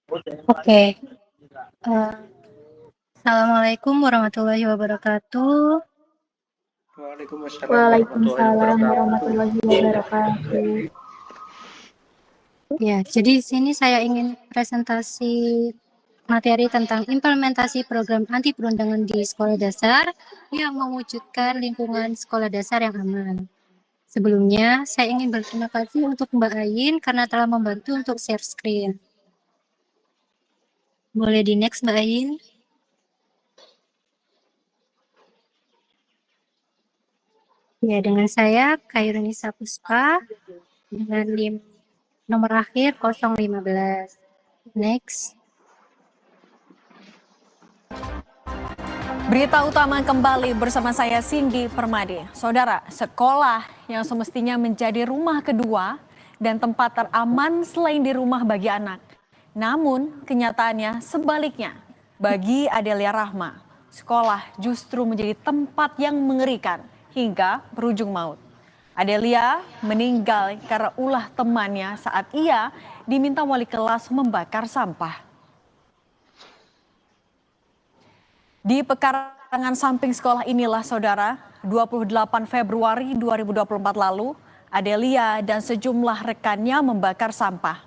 Oke. Eh, Assalamualaikum warahmatullahi wabarakatuh. Waalaikumsalam warahmatullahi Waalaikumsalam wabarakatuh. warahmatullahi wabarakatuh. Ya, jadi di sini saya ingin presentasi materi tentang implementasi program anti perundangan di sekolah dasar yang mewujudkan lingkungan sekolah dasar yang aman. Sebelumnya, saya ingin berterima kasih untuk Mbak Ain karena telah membantu untuk share screen. Boleh di next, Mbak Ain? Ya, dengan saya Khairunisa Puspa dengan nomor akhir 015. Next. Berita utama kembali bersama saya Cindy Permadi. Saudara, sekolah yang semestinya menjadi rumah kedua dan tempat teraman selain di rumah bagi anak. Namun kenyataannya sebaliknya. Bagi Adelia Rahma, sekolah justru menjadi tempat yang mengerikan hingga berujung maut. Adelia meninggal karena ulah temannya saat ia diminta wali kelas membakar sampah. Di pekarangan samping sekolah inilah saudara, 28 Februari 2024 lalu, Adelia dan sejumlah rekannya membakar sampah.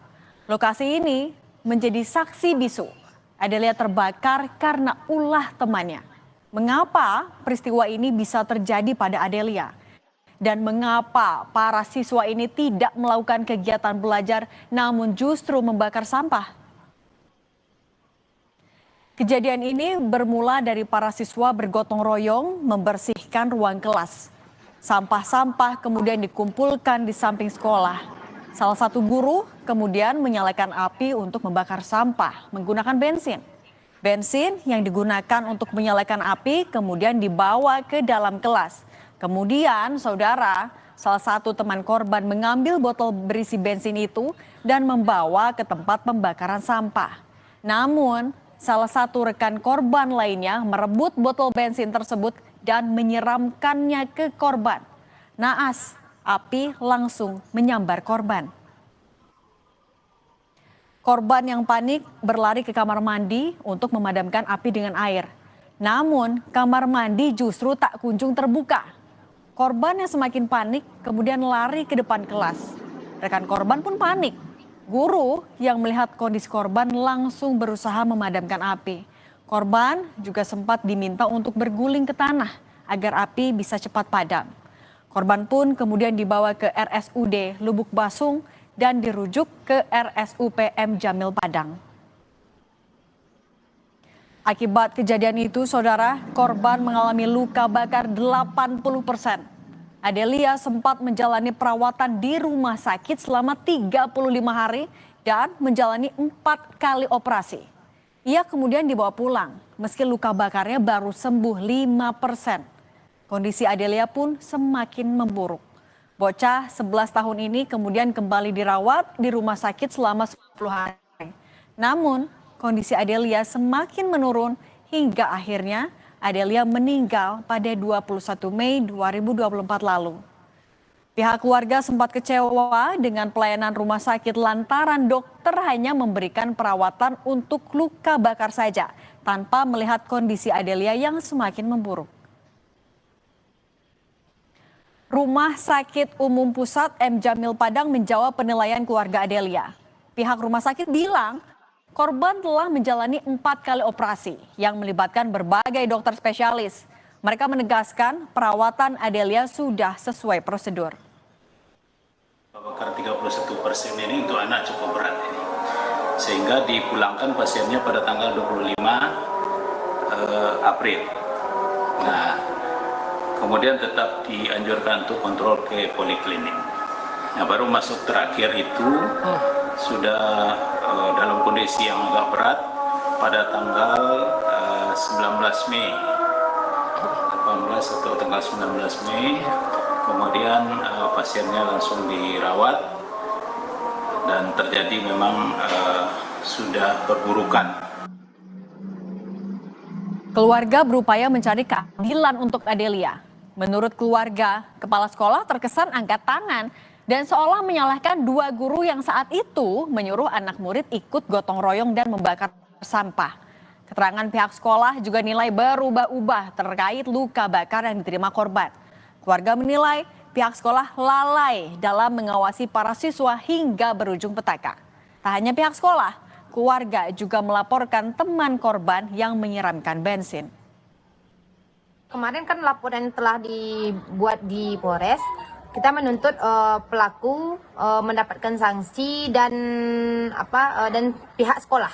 Lokasi ini menjadi saksi bisu. Adelia terbakar karena ulah temannya. Mengapa peristiwa ini bisa terjadi pada Adelia? Dan mengapa para siswa ini tidak melakukan kegiatan belajar namun justru membakar sampah? Kejadian ini bermula dari para siswa bergotong royong membersihkan ruang kelas. Sampah-sampah kemudian dikumpulkan di samping sekolah. Salah satu guru kemudian menyalakan api untuk membakar sampah menggunakan bensin. Bensin yang digunakan untuk menyalakan api kemudian dibawa ke dalam kelas. Kemudian saudara, salah satu teman korban mengambil botol berisi bensin itu dan membawa ke tempat pembakaran sampah. Namun salah satu rekan korban lainnya merebut botol bensin tersebut dan menyiramkannya ke korban. Naas, api langsung menyambar korban. Korban yang panik berlari ke kamar mandi untuk memadamkan api dengan air. Namun kamar mandi justru tak kunjung terbuka. Korban yang semakin panik kemudian lari ke depan kelas. Rekan korban pun panik. Guru yang melihat kondisi korban langsung berusaha memadamkan api. Korban juga sempat diminta untuk berguling ke tanah agar api bisa cepat padam. Korban pun kemudian dibawa ke RSUD Lubuk Basung dan dirujuk ke RSUPM Jamil Padang. Akibat kejadian itu, saudara, korban mengalami luka bakar 80%. Adelia sempat menjalani perawatan di rumah sakit selama 35 hari dan menjalani 4 kali operasi. Ia kemudian dibawa pulang, meski luka bakarnya baru sembuh 5%. Kondisi Adelia pun semakin memburuk. Bocah 11 tahun ini kemudian kembali dirawat di rumah sakit selama 10 hari. Namun kondisi Adelia semakin menurun hingga akhirnya Adelia meninggal pada 21 Mei 2024 lalu. Pihak keluarga sempat kecewa dengan pelayanan rumah sakit lantaran dokter hanya memberikan perawatan untuk luka bakar saja tanpa melihat kondisi Adelia yang semakin memburuk. Rumah Sakit Umum Pusat M. Jamil Padang menjawab penilaian keluarga Adelia. Pihak rumah sakit bilang korban telah menjalani 4 kali operasi yang melibatkan berbagai dokter spesialis. Mereka menegaskan perawatan Adelia sudah sesuai prosedur. Bakar 31% ini untuk anak cukup berat ini. Sehingga dipulangkan pasiennya pada tanggal 25 April. Nah, kemudian tetap dianjurkan untuk kontrol ke poliklinik. Nah, baru masuk terakhir itu sudah dalam kondisi yang agak berat pada tanggal 19 Mei 18 atau tanggal 19 Mei. Kemudian pasiennya langsung dirawat dan terjadi memang sudah perburukan. Keluarga berupaya mencari keadilan untuk Adelia. Menurut keluarga, kepala sekolah terkesan angkat tangan dan seolah menyalahkan 2 guru yang saat itu menyuruh anak murid ikut gotong royong dan membakar sampah. Keterangan pihak sekolah juga nilai berubah-ubah terkait luka bakar yang diterima korban. Keluarga menilai pihak sekolah lalai dalam mengawasi para siswa hingga berujung petaka. Tak hanya pihak sekolah, keluarga juga melaporkan teman korban yang menyiramkan bensin. Kemarin kan laporan telah dibuat di Polres. Kita menuntut pelaku mendapatkan sanksi dan dan pihak sekolah.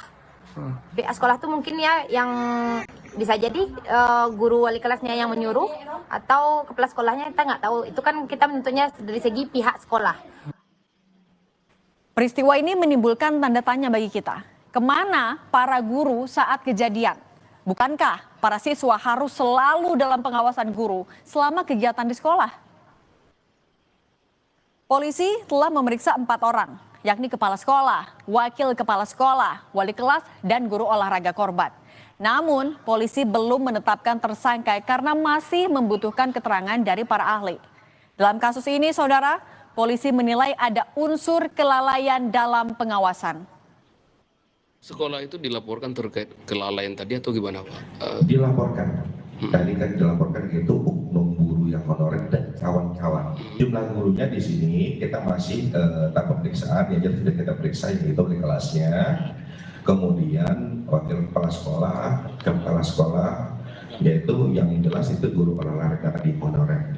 Pihak sekolah tuh mungkin ya yang bisa jadi guru wali kelasnya yang menyuruh atau kepala sekolahnya, kita nggak tahu. Itu kan kita menuntutnya dari segi pihak sekolah. Peristiwa ini menimbulkan tanda tanya bagi kita. Kemana para guru saat kejadian? Bukankah para siswa harus selalu dalam pengawasan guru selama kegiatan di sekolah? Polisi telah memeriksa 4 orang, yakni kepala sekolah, wakil kepala sekolah, wali kelas, dan guru olahraga korban. Namun, polisi belum menetapkan tersangka karena masih membutuhkan keterangan dari para ahli. Dalam kasus ini, saudara, polisi menilai ada unsur kelalaian dalam pengawasan. Sekolah itu dilaporkan terkait kelalaian tadi atau gimana, Pak? Dilaporkan. Tadi kan dilaporkan itu oknum guru yang honorer dan kawan-kawan. Jumlah gurunya di sini kita masih tahap pemeriksaan, ya jadi sudah kita periksa yaitu wali kelasnya, kemudian wakil kepala sekolah, yaitu yang jelas itu guru olahraga di honorer.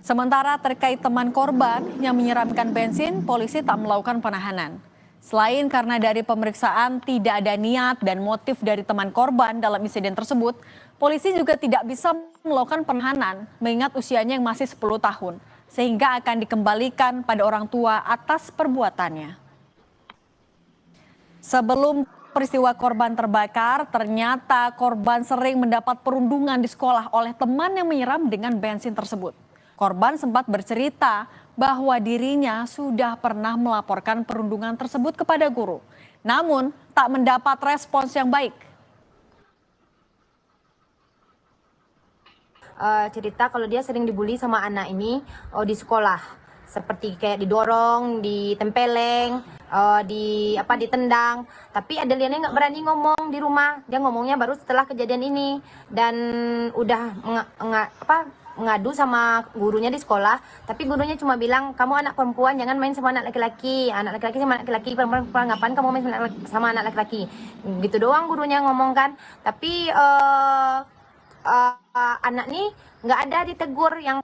Sementara terkait teman korban yang menyiramkan bensin, polisi tak melakukan penahanan. Selain karena dari pemeriksaan tidak ada niat dan motif dari teman korban dalam insiden tersebut, polisi juga tidak bisa melakukan penahanan mengingat usianya yang masih 10 tahun, sehingga akan dikembalikan pada orang tua atas perbuatannya. Sebelum peristiwa korban terbakar, ternyata korban sering mendapat perundungan di sekolah oleh teman yang menyiram dengan bensin tersebut. Korban sempat bercerita bahwa dirinya sudah pernah melaporkan perundungan tersebut kepada guru, namun tak mendapat respons yang baik. Cerita kalau dia sering dibully sama anak ini di sekolah, seperti kayak didorong, ditempeleng, ditendang. Tapi Adeliana nggak berani ngomong di rumah, dia ngomongnya baru setelah kejadian ini dan udah mengadu sama gurunya di sekolah, tapi gurunya cuma bilang, kamu anak perempuan jangan main sama anak laki-laki sama anak laki-laki, perempuan ngapain kamu main sama anak laki-laki, gitu doang gurunya ngomong kan. Tapi anak nih nggak ada ditegur yang.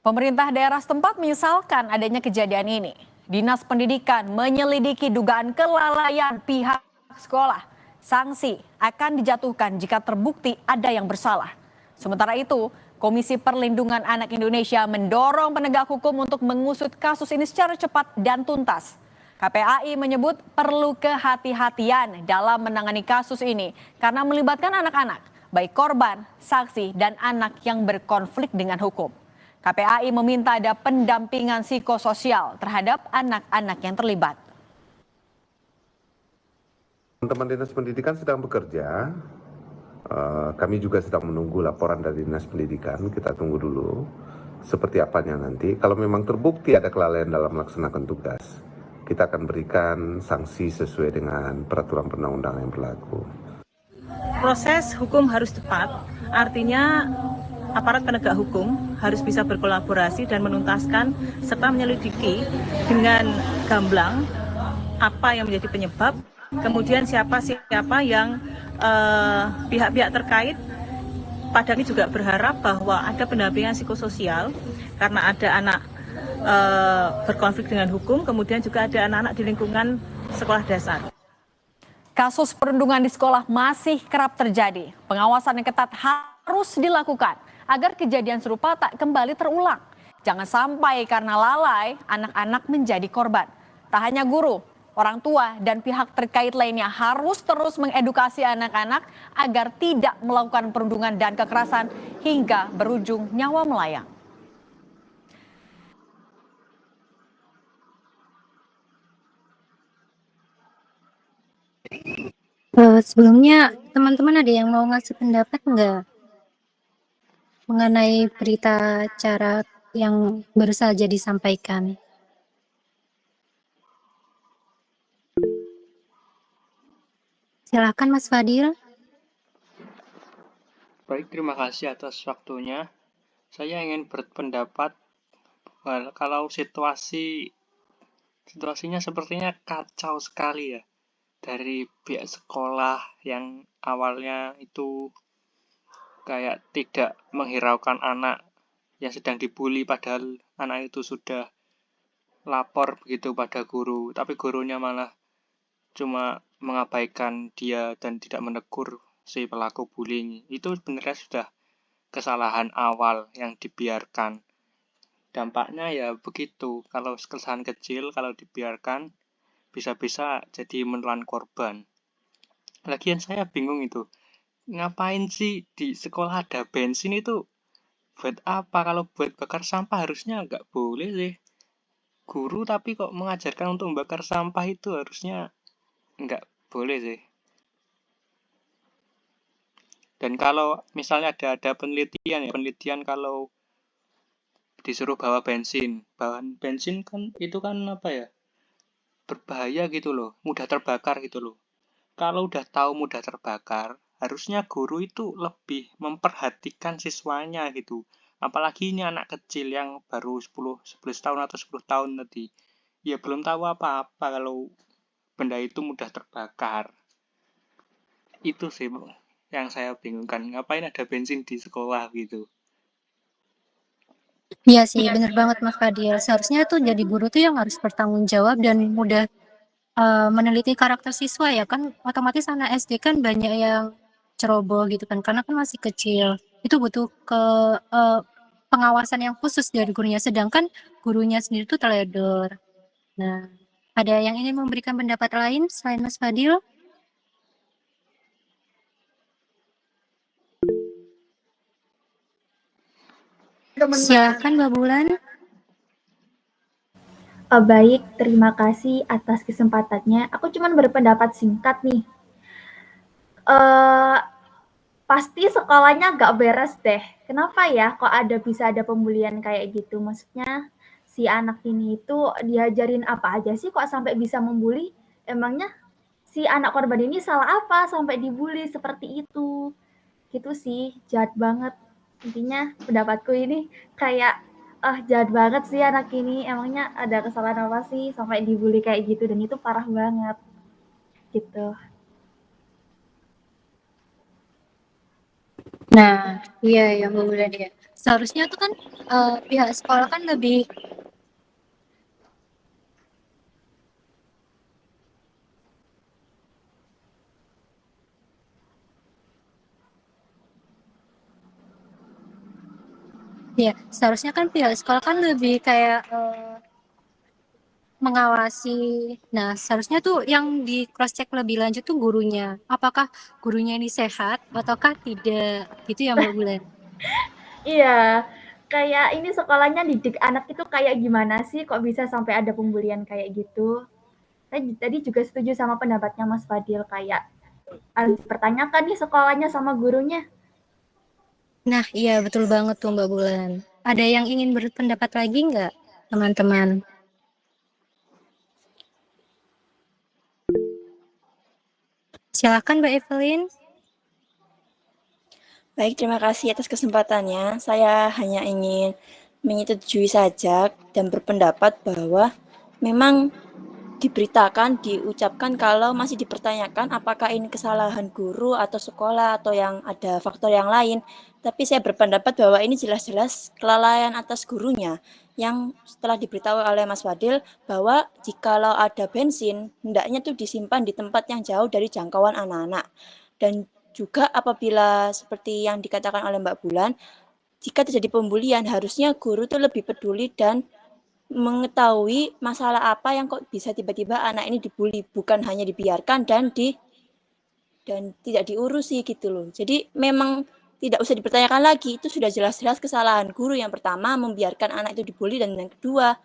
Pemerintah daerah setempat menyesalkan adanya kejadian ini. Dinas Pendidikan menyelidiki dugaan kelalaian pihak sekolah. Sanksi akan dijatuhkan jika terbukti ada yang bersalah. Sementara itu, Komisi Perlindungan Anak Indonesia mendorong penegak hukum untuk mengusut kasus ini secara cepat dan tuntas. KPAI menyebut perlu kehati-hatian dalam menangani kasus ini karena melibatkan anak-anak, baik korban, saksi, dan anak yang berkonflik dengan hukum. KPAI meminta ada pendampingan psikososial terhadap anak-anak yang terlibat. Teman-teman Dinas Pendidikan sedang bekerja. Kami juga sedang menunggu laporan dari Dinas Pendidikan. Kita tunggu dulu seperti apanya nanti. Kalau memang terbukti ada kelalaian dalam melaksanakan tugas, kita akan berikan sanksi sesuai dengan peraturan perundang-undangan yang berlaku. Proses hukum harus tepat, artinya aparat penegak hukum harus bisa berkolaborasi dan menuntaskan serta menyelidiki dengan gamblang apa yang menjadi penyebab, kemudian siapa yang pihak-pihak terkait. Pada kami juga berharap bahwa ada pendampingan psikososial karena ada anak berkonflik dengan hukum, kemudian juga ada anak-anak di lingkungan sekolah dasar. Kasus perundungan di sekolah masih kerap terjadi. Pengawasan yang ketat harus dilakukan agar kejadian serupa tak kembali terulang. Jangan sampai karena lalai anak-anak menjadi korban. Tak hanya guru, orang tua dan pihak terkait lainnya harus terus mengedukasi anak-anak agar tidak melakukan perundungan dan kekerasan hingga berujung nyawa melayang. Sebelumnya teman-teman ada yang mau ngasih pendapat nggak mengenai berita cara yang baru saja disampaikan. Silakan Mas Fadil. Baik, terima kasih atas waktunya. Saya ingin berpendapat kalau situasinya sepertinya kacau sekali ya. Dari pihak sekolah yang awalnya itu kayak tidak menghiraukan anak yang sedang dibully, padahal anak itu sudah lapor begitu pada guru, tapi gurunya malah cuma mengabaikan dia dan tidak menegur si pelaku bullying. Itu sebenarnya sudah kesalahan awal yang dibiarkan. Dampaknya ya begitu, kalau kesalahan kecil kalau dibiarkan bisa-bisa jadi menelan korban. Lagian saya bingung itu, ngapain sih di sekolah ada bensin itu? Buat apa? Kalau buat bakar sampah harusnya nggak boleh sih. Guru tapi kok mengajarkan untuk membakar sampah itu harusnya nggak boleh sih. Dan kalau misalnya ada penelitian kalau disuruh bawa bensin, bahan bensin kan itu kan apa ya, berbahaya gitu loh, mudah terbakar gitu loh. Kalau udah tahu mudah terbakar, harusnya guru itu lebih memperhatikan siswanya gitu. Apalagi ini anak kecil yang baru 11 tahun atau 10 tahun tadi. Ya belum tahu apa-apa kalau benda itu mudah terbakar. Itu sih yang saya bingungkan. Ngapain ada bensin di sekolah gitu. Iya sih, bener banget Mas Fadil. Seharusnya tuh jadi guru tuh yang harus bertanggung jawab dan mudah meneliti karakter siswa ya kan. Otomatis anak SD kan banyak yang ceroboh gitu kan, karena kan masih kecil. Itu butuh pengawasan yang khusus dari gurunya. Sedangkan gurunya sendiri tuh teledor. Nah, ada yang ingin memberikan pendapat lain selain Mas Fadil? Silakan Mbak Bulan. Baik, terima kasih atas kesempatannya. Aku cuma berpendapat singkat nih. Pasti sekolahnya nggak beres deh. Kenapa ya kok bisa ada pembulian kayak gitu? Maksudnya si anak ini itu diajarin apa aja sih kok sampai bisa membuli? Emangnya si anak korban ini salah apa sampai dibully seperti itu? Gitu sih, jahat banget. Intinya pendapatku ini kayak jahat banget sih anak ini. Emangnya ada kesalahan apa sih sampai dibully kayak gitu, dan itu parah banget. Gitu. Nah, iya yang Mbak Bulan ya. Seharusnya tuh kan pihak sekolah kan lebih ya, seharusnya kan pihak sekolah kan lebih kayak mengawasi. Nah, seharusnya tuh yang di cross check lebih lanjut tuh gurunya. Apakah gurunya ini sehat ataukah tidak? Gitu ya Mbak Bulan. Iya, kayak ini sekolahnya didik anak itu kayak gimana sih kok bisa sampai ada pembulian kayak gitu. Tadi juga setuju sama pendapatnya Mas Fadil, kayak harus dipertanyakan nih sekolahnya sama gurunya. Nah, iya betul banget tuh Mbak Bulan. Ada yang ingin berpendapat lagi nggak, teman-teman? Silakan Mbak Evelyn. Baik, terima kasih atas kesempatannya. Saya hanya ingin menyetujui saja dan berpendapat bahwa memang diucapkan kalau masih dipertanyakan apakah ini kesalahan guru atau sekolah atau yang ada faktor yang lain. Tapi saya berpendapat bahwa ini jelas-jelas kelalaian atas gurunya yang setelah diberitahu oleh Mas Fadil bahwa jikalau ada bensin, hendaknya itu disimpan di tempat yang jauh dari jangkauan anak-anak. Dan juga apabila seperti yang dikatakan oleh Mbak Bulan, jika terjadi pembulian harusnya guru itu lebih peduli dan mengetahui masalah apa yang kok bisa tiba-tiba anak ini dibully, bukan hanya dibiarkan dan tidak diurusi gitu loh. Jadi memang tidak usah dipertanyakan lagi, itu sudah jelas-jelas kesalahan guru. Yang pertama membiarkan anak itu dibully, dan yang kedua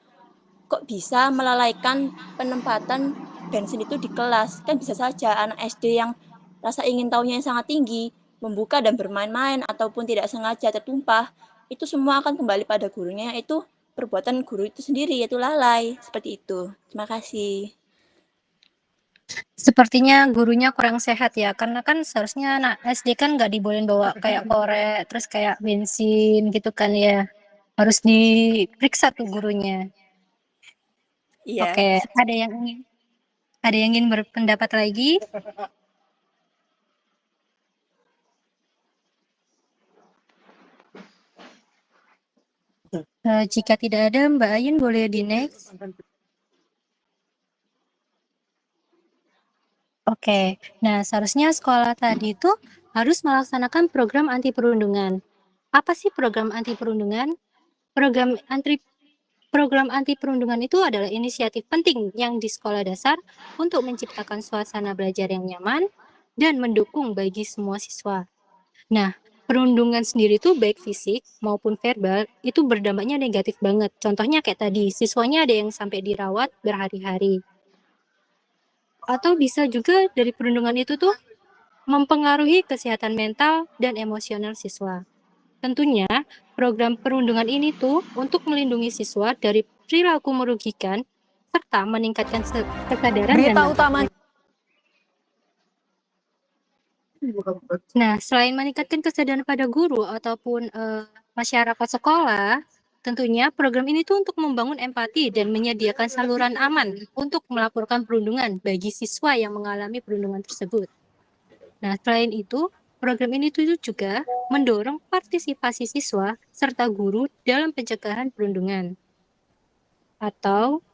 kok bisa melalaikan penempatan bensin itu di kelas. Kan bisa saja anak SD yang rasa ingin tahunya yang sangat tinggi membuka dan bermain-main ataupun tidak sengaja tertumpah, itu semua akan kembali pada gurunya, yaitu perbuatan guru itu sendiri, yaitu lalai. Seperti itu. Terima kasih. Sepertinya gurunya kurang sehat ya, karena kan seharusnya anak SD kan nggak dibolehin bawa kayak korek, terus kayak bensin gitu kan ya. Harus diperiksa tuh gurunya. Iya, Oke, ada yang ingin berpendapat lagi? Jika tidak ada, Mbak Ayun boleh di next. Oke, nah seharusnya sekolah tadi itu harus melaksanakan program anti perundungan. Apa sih program anti perundungan? Program anti perundungan itu adalah inisiatif penting yang di sekolah dasar untuk menciptakan suasana belajar yang nyaman dan mendukung bagi semua siswa. Nah, perundungan sendiri itu baik fisik maupun verbal itu berdampaknya negatif banget. Contohnya kayak tadi, siswanya ada yang sampai dirawat berhari-hari. Atau bisa juga dari perundungan itu tuh mempengaruhi kesehatan mental dan emosional siswa. Tentunya, program perundungan ini tuh untuk melindungi siswa dari perilaku merugikan serta meningkatkan kesadaran dan Berita manfaat. utama Nah, selain meningkatkan kesadaran pada guru ataupun masyarakat sekolah, tentunya program ini tuh untuk membangun empati dan menyediakan saluran aman untuk melaporkan perundungan bagi siswa yang mengalami perundungan tersebut. Nah, selain itu, program ini tuh juga mendorong partisipasi siswa serta guru dalam pencegahan perundungan. Atau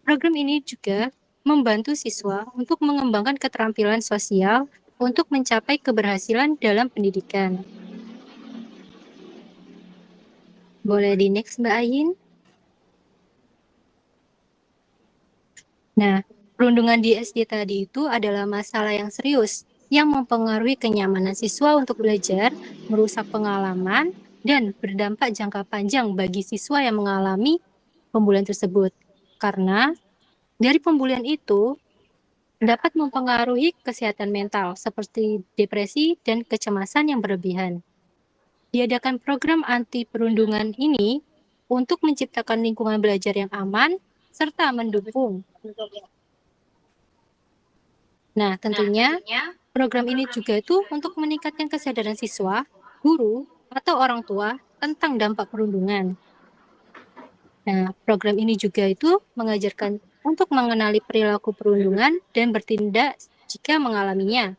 program ini juga membantu siswa untuk mengembangkan keterampilan sosial untuk mencapai keberhasilan dalam pendidikan. Boleh di next, Mbak Ayin? Nah, perundungan di SD tadi itu adalah masalah yang serius yang mempengaruhi kenyamanan siswa untuk belajar, merusak pengalaman, dan berdampak jangka panjang bagi siswa yang mengalami pembulian tersebut. Karena dari pembulian itu dapat mempengaruhi kesehatan mental seperti depresi dan kecemasan yang berlebihan. Diadakan program anti perundungan ini untuk menciptakan lingkungan belajar yang aman serta mendukung. Nah, tentunya program ini juga itu untuk meningkatkan kesadaran siswa, guru, atau orang tua tentang dampak perundungan. Nah, program ini juga itu mengajarkan untuk mengenali perilaku perundungan dan bertindak jika mengalaminya.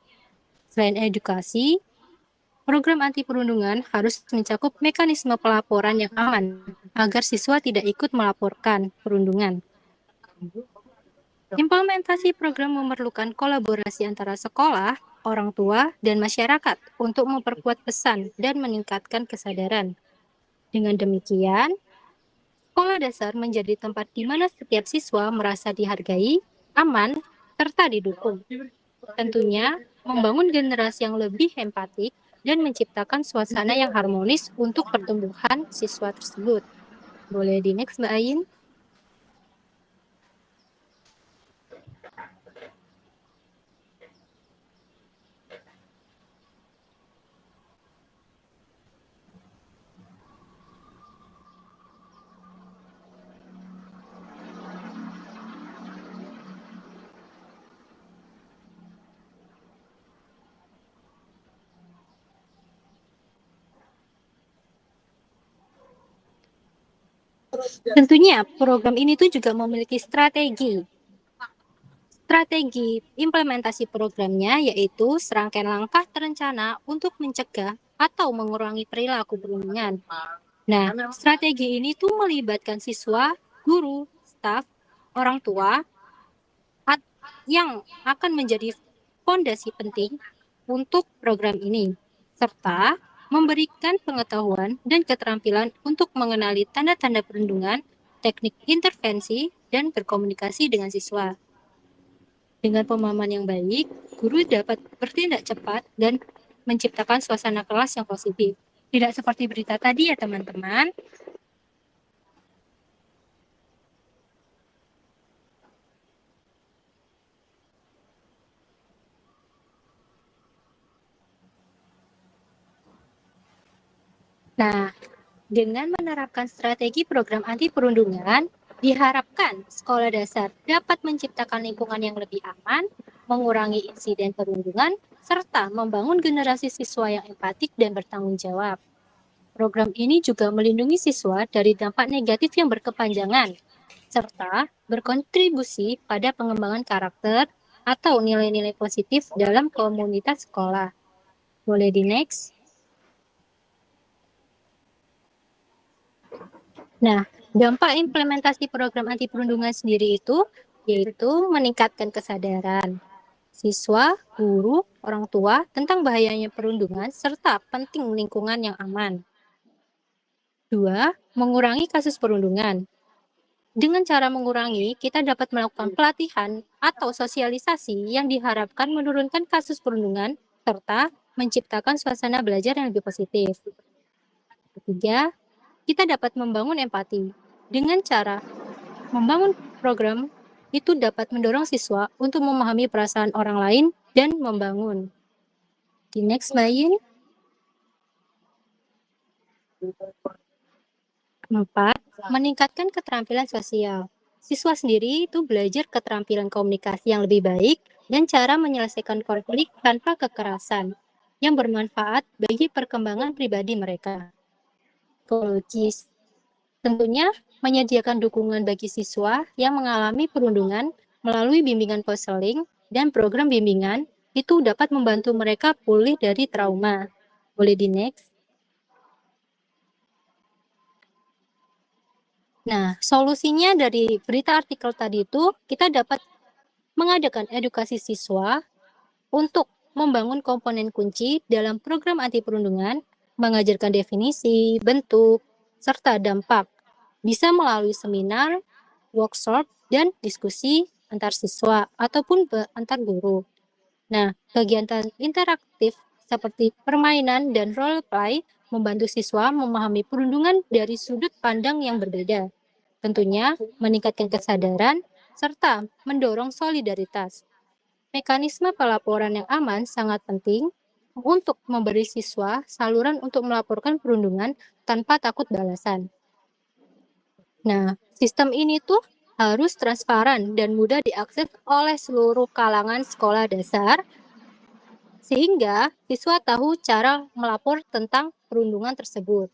Selain edukasi, program anti perundungan harus mencakup mekanisme pelaporan yang aman agar siswa tidak ikut melaporkan perundungan. Implementasi program memerlukan kolaborasi antara sekolah, orang tua, dan masyarakat untuk memperkuat pesan dan meningkatkan kesadaran. Dengan demikian, sekolah dasar menjadi tempat di mana setiap siswa merasa dihargai, aman, serta didukung. Tentunya, membangun generasi yang lebih empatik dan menciptakan suasana yang harmonis untuk pertumbuhan siswa tersebut. Boleh di next, Mbak Ayin? Tentunya program ini tuh juga memiliki strategi. Strategi implementasi programnya yaitu serangkaian langkah terencana untuk mencegah atau mengurangi perilaku perundungan. Nah, strategi ini tuh melibatkan siswa, guru, staf, orang tua yang akan menjadi fondasi penting untuk program ini, serta memberikan pengetahuan dan keterampilan untuk mengenali tanda-tanda perundungan, teknik intervensi, dan berkomunikasi dengan siswa. Dengan pemahaman yang baik, guru dapat bertindak cepat dan menciptakan suasana kelas yang positif. Tidak seperti berita tadi ya teman-teman. Nah, Dengan menerapkan strategi program anti perundungan, diharapkan sekolah dasar dapat menciptakan lingkungan yang lebih aman, mengurangi insiden perundungan, serta membangun generasi siswa yang empatik dan bertanggung jawab. Program ini juga melindungi siswa dari dampak negatif yang berkepanjangan, serta berkontribusi pada pengembangan karakter atau nilai-nilai positif dalam komunitas sekolah. Boleh di next? Nah, dampak implementasi program anti perundungan sendiri itu yaitu meningkatkan kesadaran siswa, guru, orang tua tentang bahayanya perundungan serta penting lingkungan yang aman. 2. Mengurangi kasus perundungan. Dengan cara mengurangi, kita dapat melakukan pelatihan atau sosialisasi yang diharapkan menurunkan kasus perundungan serta menciptakan suasana belajar yang lebih positif. Ketiga, kita dapat membangun empati. Dengan cara membangun program, itu dapat mendorong siswa untuk memahami perasaan orang lain dan membangun. Di next, Mbak Yin. 4. Meningkatkan keterampilan sosial. Siswa sendiri itu belajar keterampilan komunikasi yang lebih baik dan cara menyelesaikan konflik tanpa kekerasan yang bermanfaat bagi perkembangan pribadi mereka. Psikologis. Tentunya menyediakan dukungan bagi siswa yang mengalami perundungan melalui bimbingan konseling dan program bimbingan itu dapat membantu mereka pulih dari trauma. Boleh di next? Nah, solusinya dari berita artikel tadi itu kita dapat mengadakan edukasi siswa untuk membangun komponen kunci dalam program anti perundungan, mengajarkan definisi, bentuk, serta dampak, bisa melalui seminar, workshop, dan diskusi antar siswa ataupun antar guru. Nah, kegiatan interaktif seperti permainan dan role play membantu siswa memahami perundungan dari sudut pandang yang berbeda. Tentunya meningkatkan kesadaran serta mendorong solidaritas. Mekanisme pelaporan yang aman sangat penting untuk memberi siswa saluran untuk melaporkan perundungan tanpa takut balasan. Nah, sistem ini tuh harus transparan dan mudah diakses oleh seluruh kalangan sekolah dasar, sehingga siswa tahu cara melapor tentang perundungan tersebut.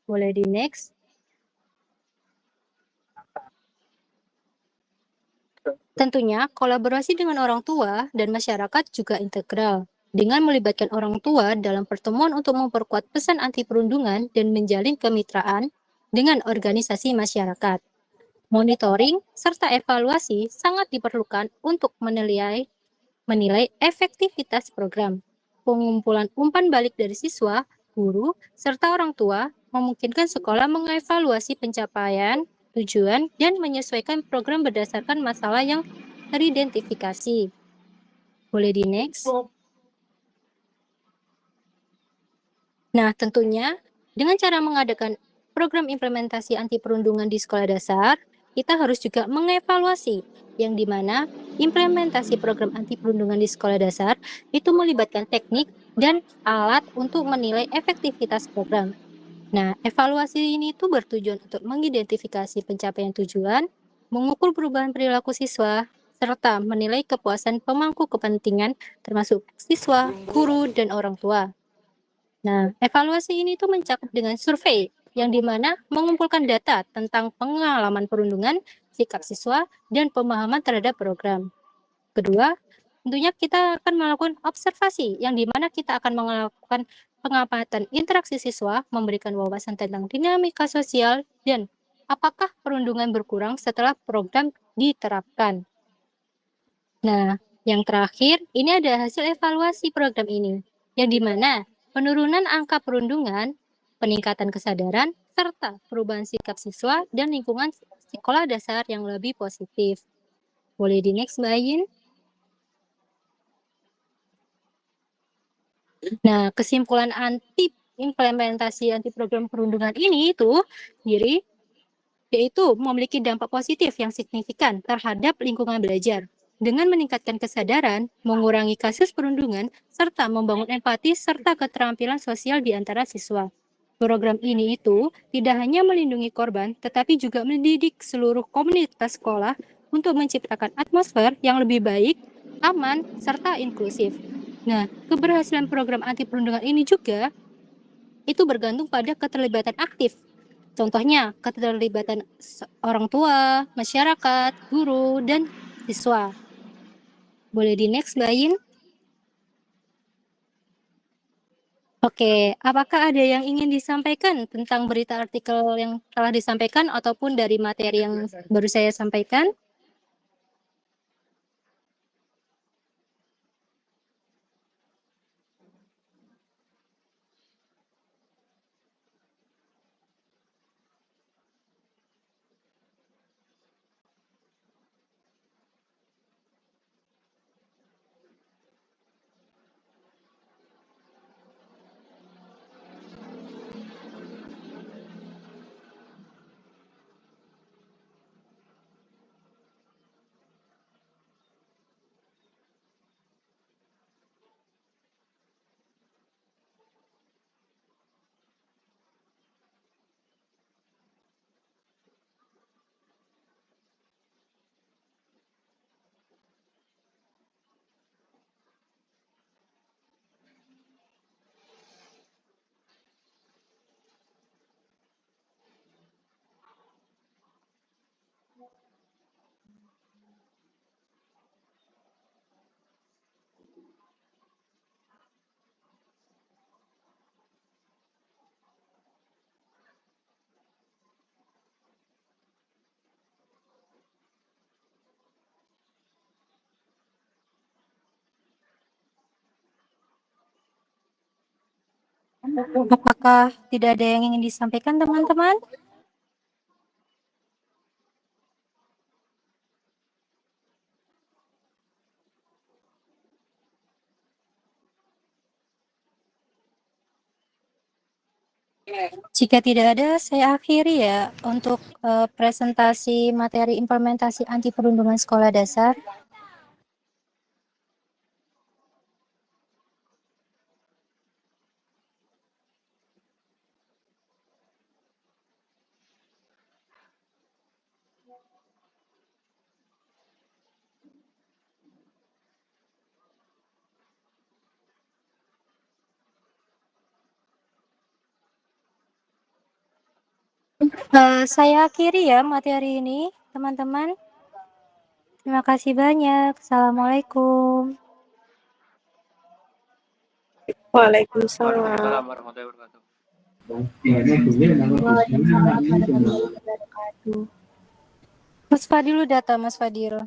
Boleh di next? Tentunya, kolaborasi dengan orang tua dan masyarakat juga integral. Dengan melibatkan orang tua dalam pertemuan untuk memperkuat pesan anti perundungan dan menjalin kemitraan dengan organisasi masyarakat. Monitoring serta evaluasi sangat diperlukan untuk menilai efektivitas program. Pengumpulan umpan balik dari siswa, guru, serta orang tua memungkinkan sekolah mengevaluasi pencapaian, tujuan, dan menyesuaikan program berdasarkan masalah yang teridentifikasi. Boleh di next? Nah, tentunya dengan cara mengadakan program implementasi anti perundungan di sekolah dasar, kita harus juga mengevaluasi yang dimana implementasi program anti perundungan di sekolah dasar itu melibatkan teknik dan alat untuk menilai efektivitas program. Nah, evaluasi ini itu bertujuan untuk mengidentifikasi pencapaian tujuan, mengukur perubahan perilaku siswa, serta menilai kepuasan pemangku kepentingan termasuk siswa, guru, dan orang tua. Nah, evaluasi ini tuh mencakup dengan survei yang dimana mengumpulkan data tentang pengalaman perundungan, sikap siswa, dan pemahaman terhadap program. Kedua, tentunya kita akan melakukan observasi yang dimana kita akan melakukan pengamatan interaksi siswa, memberikan wawasan tentang dinamika sosial, dan apakah perundungan berkurang setelah program diterapkan. Nah, yang terakhir, ini ada hasil evaluasi program ini, yang dimana penurunan angka perundungan, peningkatan kesadaran, serta perubahan sikap siswa dan lingkungan sekolah dasar yang lebih positif. Boleh di next, Mbak Ayin? Nah, kesimpulan implementasi anti program perundungan ini itu sendiri yaitu memiliki dampak positif yang signifikan terhadap lingkungan belajar dengan meningkatkan kesadaran, mengurangi kasus perundungan, serta membangun empati serta keterampilan sosial di antara siswa. Program ini itu tidak hanya melindungi korban, tetapi juga mendidik seluruh komunitas sekolah untuk menciptakan atmosfer yang lebih baik, aman, serta inklusif. Nah, keberhasilan program anti perundungan ini juga itu bergantung pada keterlibatan aktif. Contohnya, keterlibatan orang tua, masyarakat, guru, dan siswa. Boleh di next, Mbak Ayin? Oke, apakah ada yang ingin disampaikan tentang berita artikel yang telah disampaikan ataupun dari materi yang baru saya sampaikan? Apakah tidak ada yang ingin disampaikan, teman-teman? Jika tidak ada, saya akhiri ya untuk presentasi materi implementasi anti perundungan sekolah dasar. Saya akhiri ya materi ini, teman-teman. Terima kasih banyak. Assalamualaikum. Waalaikumsalam warahmatullahi wabarakatuh. Mas Fadil data, Mas Fadil.